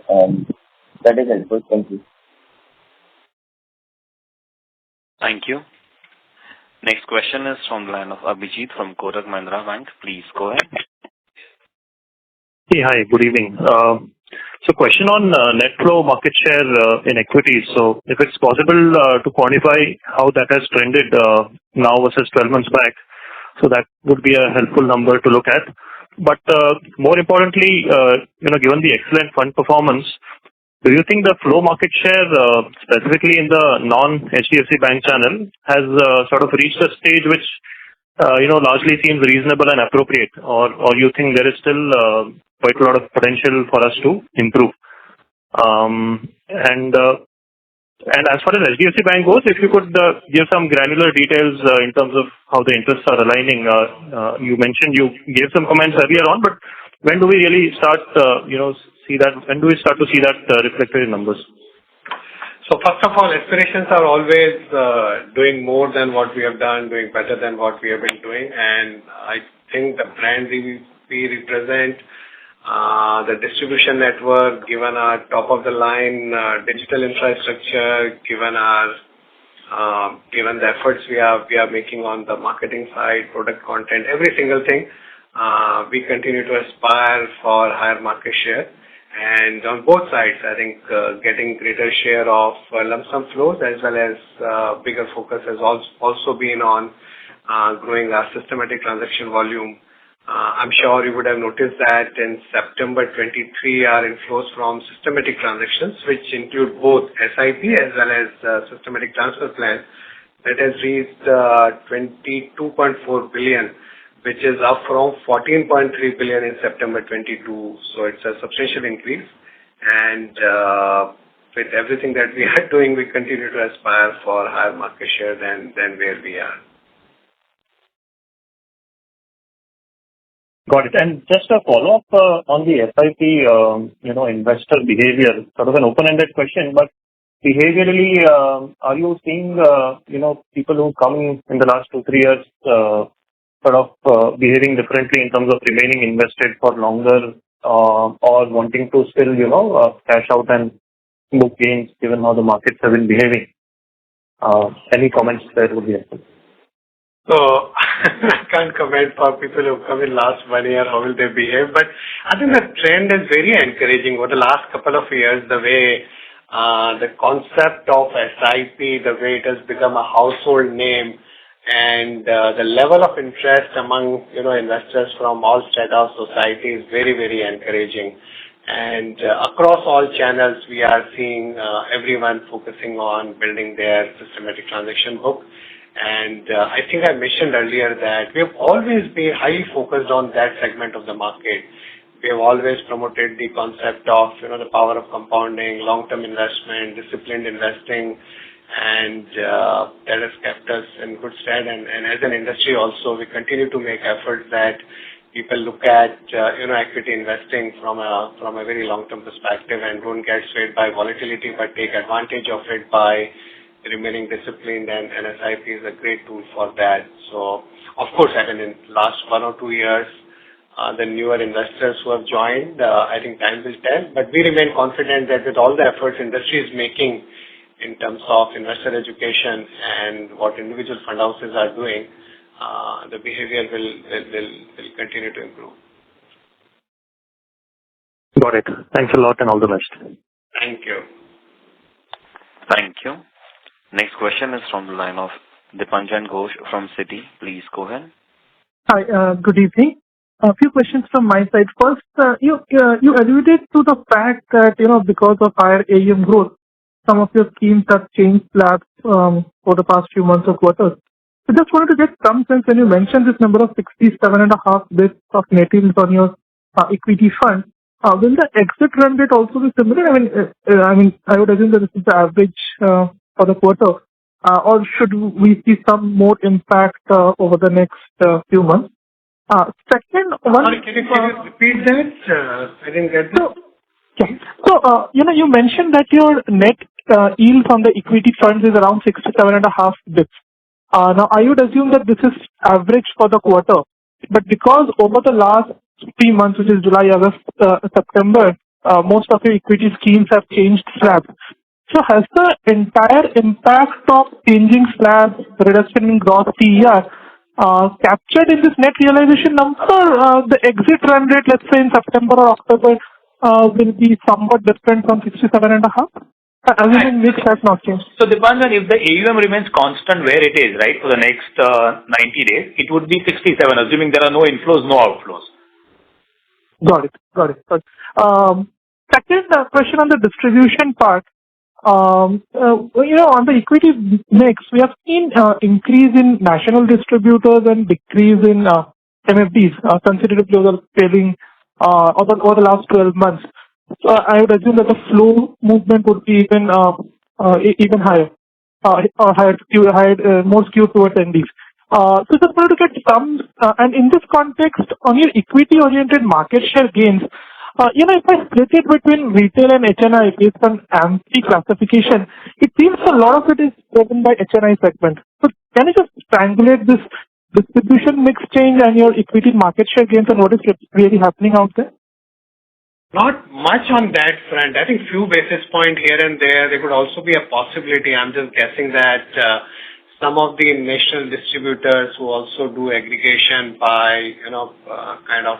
[SPEAKER 12] That is helpful. Thank you.
[SPEAKER 1] Thank you. Next question is from the line of Abhijit from Kotak Mahindra Bank. Please go ahead.
[SPEAKER 13] Hey, hi, good evening. So question on net flow market share in equities. So if it's possible to quantify how that has trended now versus 12 months back, so that would be a helpful number to look at. But more importantly, given the excellent fund performance, do you think the flow market share, specifically in the non-HDFC Bank channel, has sort of reached a stage which largely seems reasonable and appropriate, or you think there is still quite a lot of potential for us to improve? And as far as HDFC Bank goes, if you could give some granular details in terms of how the interests are aligning. You mentioned you gave some comments earlier on, but when do we really start, see that? When do we start to see that reflected in numbers?
[SPEAKER 4] So first of all, aspirations are always doing more than what we have done, doing better than what we have been doing. And I think the brand we represent, the distribution network, given our top-of-the-line digital infrastructure, given the efforts we are making on the marketing side, product content, every single thing, we continue to aspire for higher market share. And on both sides, I think getting greater share of lump sum flows as well as bigger focus has also been on growing our systematic transaction volume. I'm sure you would have noticed that in September 23, our inflows from systematic transactions, which include both SIP as well as systematic transfer plans, that has reached 22.4 billion, which is up from 14.3 billion in September 22. So it's a substantial increase. And with everything that we are doing, we continue to aspire for higher market share than where we are.
[SPEAKER 13] Got it. And just a follow-up on the SIP, investor behavior, sort of an open-ended question, but behaviorally, are you seeing, people who come in the last 2-3 years sort of behaving differently in terms of remaining invested for longer or wanting to still, cash out and book gains given how the markets have been behaving? Any comments there would be helpful.
[SPEAKER 4] So I can't comment for people who come in last 1 year, how will they behave. But I think the trend is very encouraging over the last couple of years, the way the concept of SIP, the way it has become a household name, and the level of interest among investors from all strata of society is very, very encouraging. And across all channels, we are seeing everyone focusing on building their systematic transaction book. And I think I mentioned earlier that we have always been highly focused on that segment of the market. We have always promoted the concept of the power of compounding, long-term investment, disciplined investing, and that has kept us in good stead. And as an industry also, we continue to make efforts that people look at equity investing from a very long-term perspective and don't get swayed by volatility, but take advantage of it by remaining disciplined, and SIP is a great tool for that. So, of course, I mean, in last 1 or 2 years, the newer investors who have joined, I think time will tell, but we remain confident that with all the efforts industry is making in terms of investor education and what individual fund houses are doing, the behavior will continue to improve.
[SPEAKER 13] Got it. Thanks a lot and all the best.
[SPEAKER 4] Thank you.
[SPEAKER 1] Thank you. Next question is from the line of Dipanjan Ghosh from Citi. Please go ahead.
[SPEAKER 14] Hi, good evening. A few questions from my side. First, you alluded to the fact that, because of higher AUM growth, some of your schemes have changed slabs for the past few months or quarters. So just wanted to get some sense when you mentioned this number of 67.5 bits of net yields on your equity fund. Will the exit run rate also be similar? I would assume that this is the average for the quarter. Or should we see some more impact over the next few months? Second one...
[SPEAKER 4] Sorry, can you repeat that? I didn't get that.
[SPEAKER 14] So, you mentioned that your net yield on the equity funds is around 67.5 bits. Now, I would assume that this is average for the quarter. But because over the last 3 months, which is July, August, September, most of your equity schemes have changed slabs. So has the entire impact of changing slabs, reduction in gross TER, captured in this net realization number? The exit run rate, let's say in September or October, will be somewhat different from 67.5? Assuming mix has not changed.
[SPEAKER 2] So, Dipanjan, if the AUM remains constant where it is, right, for the next 90 days, it would be 67, assuming there are no inflows, no outflows.
[SPEAKER 14] Got it. Second question on the distribution part. On the equity mix, we have seen increase in national distributors and decrease in MFDs, consecutively over the last 12 months. So I would assume that the flow movement would be even higher, more skewed towards NDs. So just wanted to get some, and in this context, on your equity-oriented market share gains, if I split it between retail and HNI based on AMFI classification, it seems a lot of it is driven by HNI segment. So can you just triangulate this distribution mix change and your equity market share gains and what is really happening out there?
[SPEAKER 4] Not much on that front. I think few basis points here and there could also be a possibility. I'm just guessing that some of the national distributors who also do aggregation by, kind of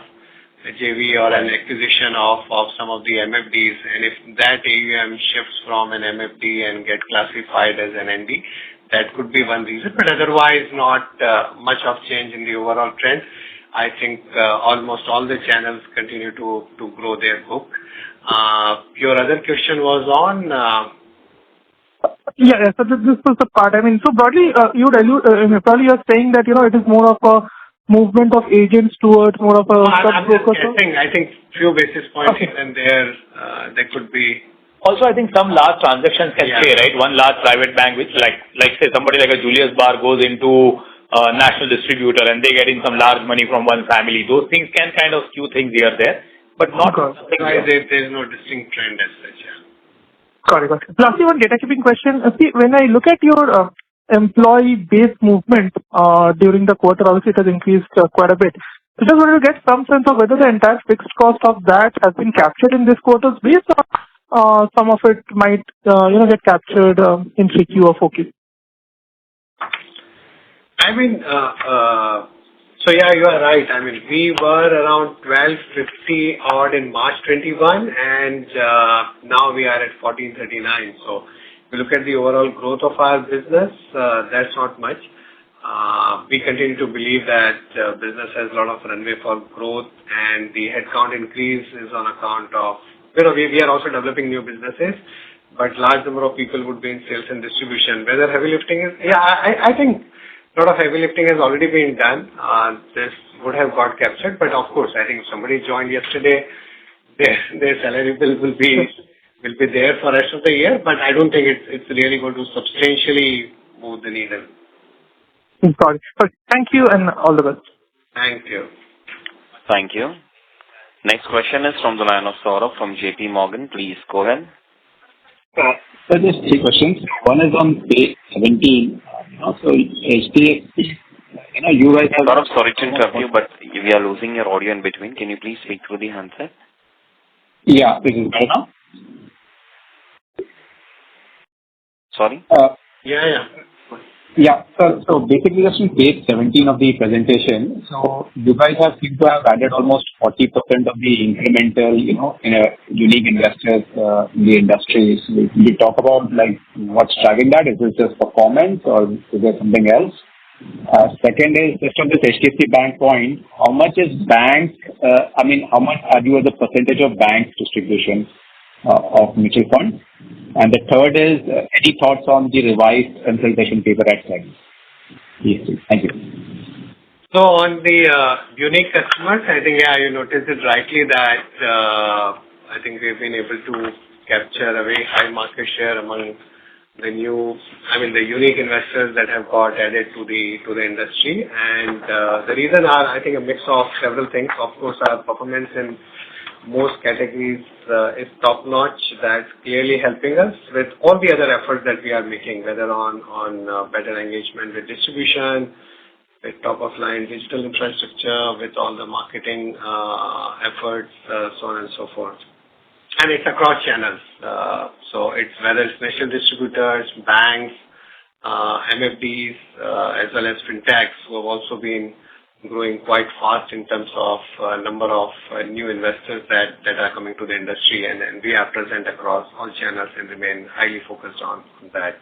[SPEAKER 4] a JV or an acquisition of some of the MFDs, and if that AUM shifts from an MFD and get classified as an ND, that could be one reason. But otherwise, not much of change in the overall trend. I think almost all the channels continue to grow their book. Your other question was on...
[SPEAKER 14] Yeah, so this was the part. So broadly, probably you're saying that, it is more of a movement of agents towards more of a...
[SPEAKER 4] I'm just guessing. I think few basis points here and there could be...
[SPEAKER 2] Also, I think some large transactions can play, right? One large private bank, which like say somebody like a Julius Baer goes into national distributor and they get in some large money from one family. Those things can kind of skew things here there, but not...
[SPEAKER 4] There's no distinct trend as such,
[SPEAKER 14] Got it. Lastly, one data keeping question. See, when I look at your employee base movement during the quarter, obviously it has increased quite a bit. So just wanted to get some sense of whether the entire fixed cost of that has been captured in this quarter's base or some of it might get captured in 3Q or 4Q.
[SPEAKER 4] So you are right. We were around 1250 odd in March 21, and now we are at 1439. So if you look at the overall growth of our business, that's not much. We continue to believe that business has a lot of runway for growth, and the headcount increase is on account of, we are also developing new businesses, but large number of people would be in sales and distribution. Whether heavy lifting is, I think a lot of heavy lifting has already been done. This would have got captured, but of course, I think if somebody joined yesterday, their salary bill will be there for the rest of the year, but I don't think it's really going to substantially move the needle.
[SPEAKER 14] Got it. Thank you and all the best.
[SPEAKER 4] Thank you.
[SPEAKER 1] Thank you. Next question is from the line of Saurabh from JP Morgan. Please go ahead.
[SPEAKER 15] So just 3 questions. One is on page 17. So HDFC, you guys have...
[SPEAKER 1] Saurabh, sorry to interrupt you, but we are losing your audio in between. Can you please speak through the handset?
[SPEAKER 15] Yeah, this is better now.
[SPEAKER 1] Sorry?
[SPEAKER 4] Yeah.
[SPEAKER 15] Yeah. So basically, just on page 17 of the presentation, so you guys seem to have added almost 40% of the incremental, unique investors in the industry. So will you talk about like what's driving that? Is it just performance or is there something else? Second is just on this HDFC Bank point, how much is bank, how much are you as a percentage of bank distribution of mutual funds? And the third is, any thoughts on the revised consultation paper at SEBI? Yes, please. Thank you.
[SPEAKER 4] So on the unique customers, I think, you noticed it rightly that I think we've been able to capture a very high market share among the unique investors that have got added to the industry. And the reason are, I think, a mix of several things. Of course, our performance in most categories is top-notch. That's clearly helping us with all the other efforts that we are making, whether on better engagement with distribution, with top-of-line digital infrastructure, with all the marketing efforts, so on and so forth. And it's across channels. So it's whether it's national distributors, banks, MFDs, as well as fintechs, who have also been growing quite fast in terms of number of new investors that are coming to the industry, and we are present across all channels and remain highly focused on that.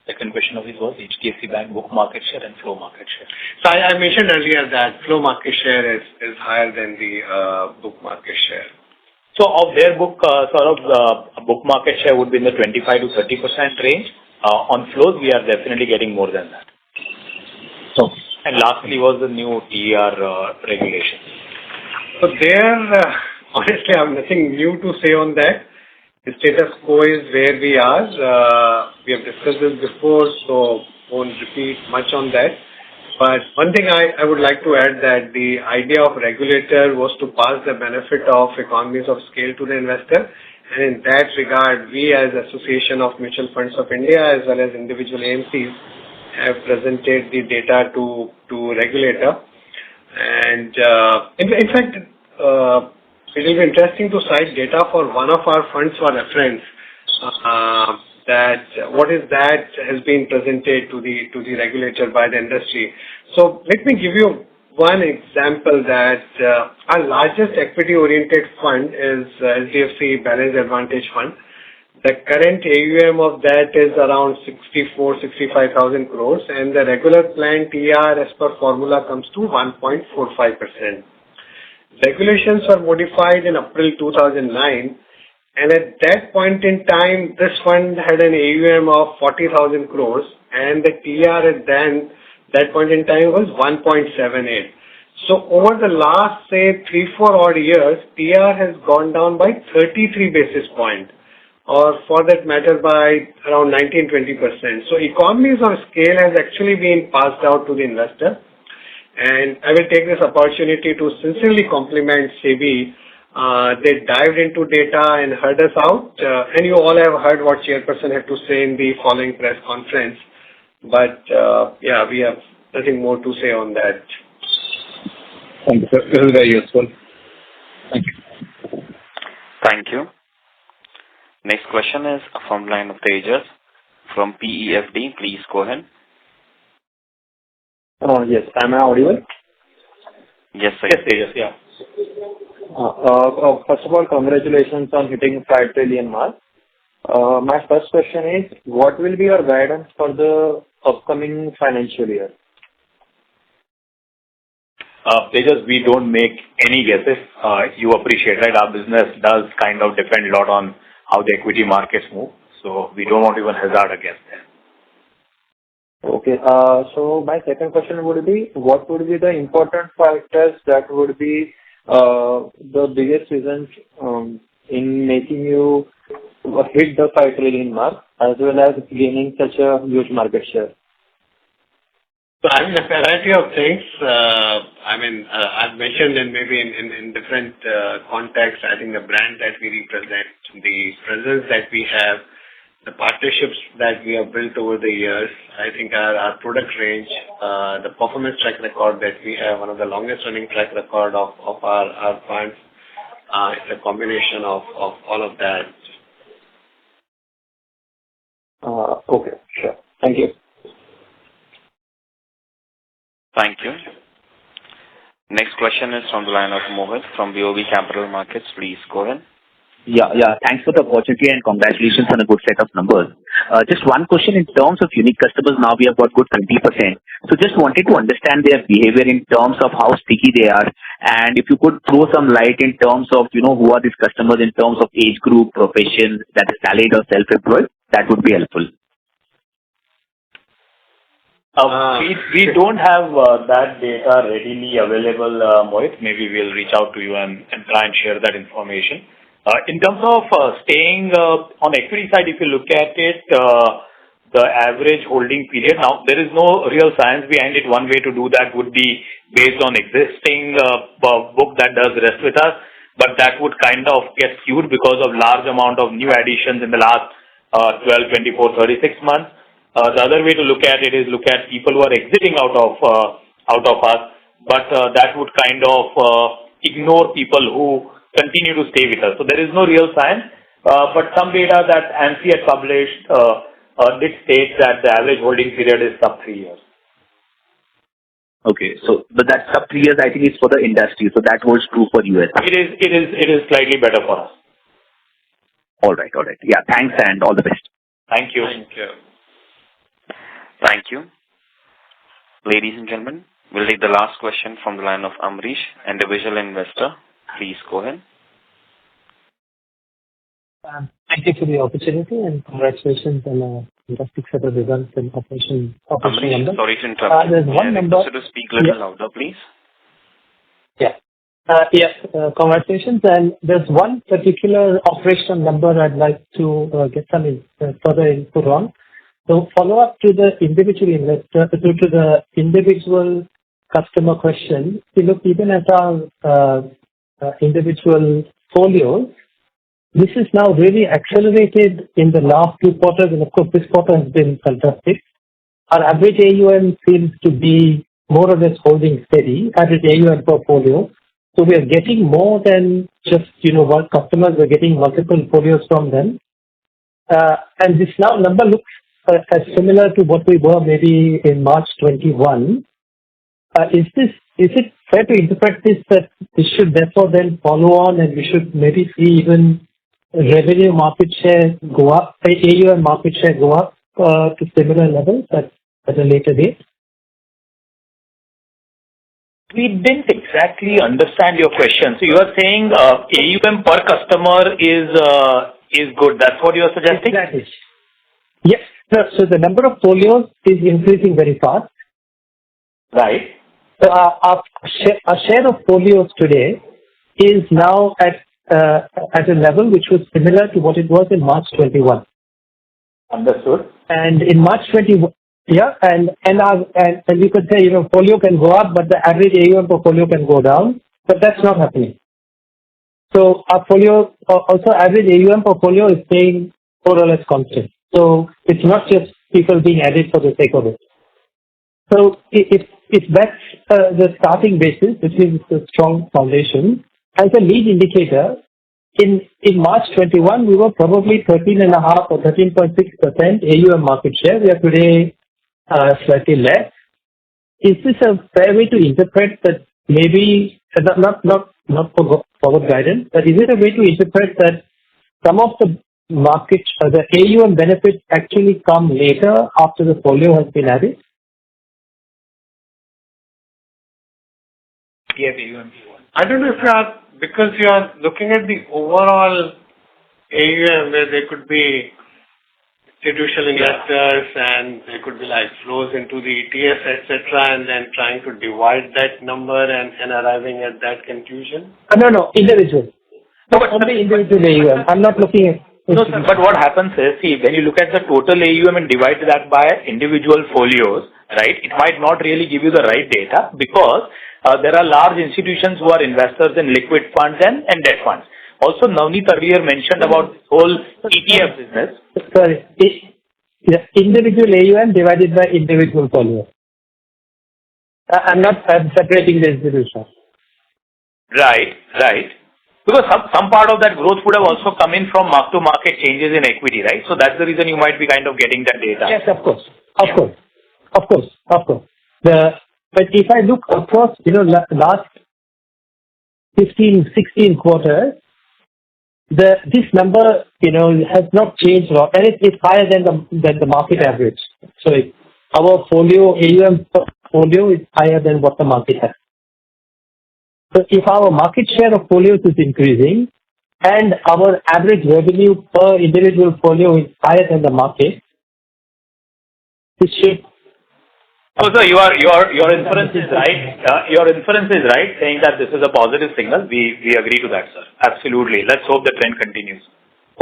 [SPEAKER 2] Second question of his was HDFC Bank book market share and flow market share.
[SPEAKER 4] So I mentioned earlier that flow market share is higher than the book market share.
[SPEAKER 2] So of their book, book market share would be in the 25 to 30% range. On flows, we are definitely getting more than that.
[SPEAKER 15] So.
[SPEAKER 2] And lastly was the new TER regulation.
[SPEAKER 4] So there, honestly, I have nothing new to say on that. The status quo is where we are. We have discussed this before, so won't repeat much on that. But one thing I would like to add that the idea of regulator was to pass the benefit of economies of scale to the investor. And in that regard, we as Association of Mutual Funds of India as well as individual AMCs have presented the data to regulator. And in fact, it will be interesting to cite data for one of our funds for reference. That what is that has been presented to the regulator by the industry. So let me give you one example that our largest equity-oriented fund is HDFC Balanced Advantage Fund. The current AUM of that is around 65,000 crores, and the regular plan TR as per formula comes to 1.45%. Regulations were modified in April 2009, and at that point in time, this fund had an AUM of 40,000 crores, and the TR at that point in time was 1.78. So over the last, say, 3-4 odd years, TR has gone down by 33 basis points, or for that matter by around 19-20%. So economies of scale has actually been passed out to the investor. And I will take this opportunity to sincerely compliment SEBI. They dived into data and heard us out. And you all have heard what Chairperson had to say in the following press conference. But we have nothing more to say on that.
[SPEAKER 15] Thank you, sir. This is very useful. Thank you.
[SPEAKER 1] Thank you. Next question is from line of Tejas from PEFD. Please go ahead.
[SPEAKER 16] Yes. Am I audible?
[SPEAKER 1] Yes, sir.
[SPEAKER 2] Yes, Tejas, yeah.
[SPEAKER 16] First of all, congratulations on hitting 5 trillion mark. My first question is, what will be your guidance for the upcoming financial year?
[SPEAKER 2] Tejas, we don't make any guesses. You appreciate, right? Our business does kind of depend a lot on how the equity markets move. So we don't want to even hazard a guess there.
[SPEAKER 16] Okay. So my second question would be, what would be the important factors that would be the biggest reasons in making you hit the 5 trillion mark as well as gaining such a huge market share?
[SPEAKER 4] So I mean, a variety of things. I've mentioned and maybe in different contexts, I think the brand that we represent, the presence that we have, the partnerships that we have built over the years, I think our product range, the performance track record that we have, one of the longest running track record of our funds, it's a combination of all of that.
[SPEAKER 16] Okay, sure. Thank you.
[SPEAKER 1] Thank you. Next question is from the line of Mohit from BOB Capital Markets. Please go ahead.
[SPEAKER 17] Yeah. Thanks for the opportunity and congratulations on a good set of numbers. Just one question in terms of unique customers. Now we have got good 20%. So just wanted to understand their behavior in terms of how sticky they are, and if you could throw some light in terms of who are these customers in terms of age group, profession, that is salaried or self-employed, that would be helpful.
[SPEAKER 2] We don't have that data readily available, Mohit. Maybe we'll reach out to you and try and share that information. In terms of staying on equity side, if you look at it, the average holding period, now there is no real science behind it. One way to do that would be based on existing book that does rest with us, but that would kind of get skewed because of large amount of new additions in the last 12, 24, 36 months. The other way to look at it is look at people who are exiting out of us, but that would kind of ignore people who continue to stay with us. So there is no real science, but some data that ANSI had published did state that the average holding period is sub 3 years.
[SPEAKER 17] Okay, but that sub 3 years, I think, is for the industry, so that holds true for US.
[SPEAKER 2] It is slightly better for us.
[SPEAKER 17] All right. Yeah, thanks and all the best.
[SPEAKER 2] Thank you.
[SPEAKER 1] Thank you. Ladies and gentlemen, we'll take the last question from the line of Amrish, individual investor. Please go ahead.
[SPEAKER 18] Thank you for the opportunity and congratulations on a fantastic set of results and operation numbers.
[SPEAKER 1] Sorry to interrupt.
[SPEAKER 18] There's one number.
[SPEAKER 1] To speak a little louder, please.
[SPEAKER 18] Yeah. Congratulations. And there's one particular operational number I'd like to get some further input on. So follow up to the individual investor, to the individual customer question. If you look even at our individual folios, this is now really accelerated in the last 2 quarters, and of course this quarter has been fantastic. Our average AUM seems to be more or less holding steady, average AUM portfolio. So we are getting more than just, one customers, we're getting multiple folios from them. And this now number looks as similar to what we were maybe in March 21. Is it fair to interpret this that this should therefore then follow on and we should maybe see even revenue market share go up, AUM market share go up to similar levels at a later date?
[SPEAKER 2] We didn't exactly understand your question. So you are saying AUM per customer is good. That's what you are suggesting?
[SPEAKER 18] Exactly. Yes. So the number of folios is increasing very fast.
[SPEAKER 2] Right.
[SPEAKER 18] So our share of folios today is now at a level which was similar to what it was in March 21.
[SPEAKER 2] Understood.
[SPEAKER 18] And in March 21, and you could say, folio can go up, but the average AUM per folio can go down, but that's not happening. So our folio, also average AUM per folio is staying more or less constant. So it's not just people being added for the sake of it. So if that's the starting basis, which is a strong foundation, as a lead indicator, in March 21, we were probably 13.5 or 13.6% AUM market share. We are today slightly less. Is this a fair way to interpret that? Maybe not forward guidance, but is it a way to interpret that some of the market, the AUM benefits actually come later after the folio has been added?
[SPEAKER 2] Yes, AUM.
[SPEAKER 4] I don't know if because you are looking at the overall AUM where there could be institutional investors and there could be like flows into the ETFs, etc., and then trying to divide that number and arriving at that conclusion?
[SPEAKER 18] No, individual. No, only individual AUM. I'm not looking at...
[SPEAKER 2] No, sir, but what happens is, when you look at the total AUM and divide that by individual folios, right, it might not really give you the right data because there are large institutions who are investors in liquid funds and debt funds. Also, Navneet earlier mentioned about this whole ETF business.
[SPEAKER 18] Sorry. Individual AUM divided by individual folio. I'm separating the institutions.
[SPEAKER 2] Right. Because some part of that growth would have also come in from mark-to-market changes in equity, right? So that's the reason you might be kind of getting that data.
[SPEAKER 18] Yes, of course. But if I look across, last 15, 16 quarters, this number, has not changed a lot, and it's higher than the market average. So our folio, AUM folio is higher than what the market has. So if our market share of folios is increasing and our average revenue per individual folio is higher than the market, this should.
[SPEAKER 2] So your inference is right. Your inference is right, saying that this is a positive signal. We agree to that, sir. Absolutely. Let's hope the trend continues.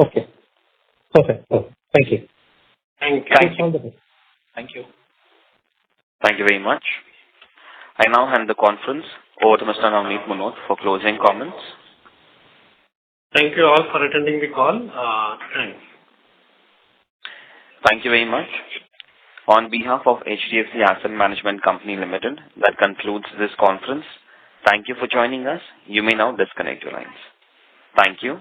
[SPEAKER 18] Okay. Perfect. Thank you.
[SPEAKER 2] Thank you.
[SPEAKER 1] Thank you very much. I now hand the conference over to Mr. Navneet Munot for closing comments.
[SPEAKER 4] Thank you all for attending the call. Thanks.
[SPEAKER 1] Thank you very much. On behalf of HDFC Asset Management Company Limited, that concludes this conference. Thank you for joining us. You may now disconnect your lines. Thank you.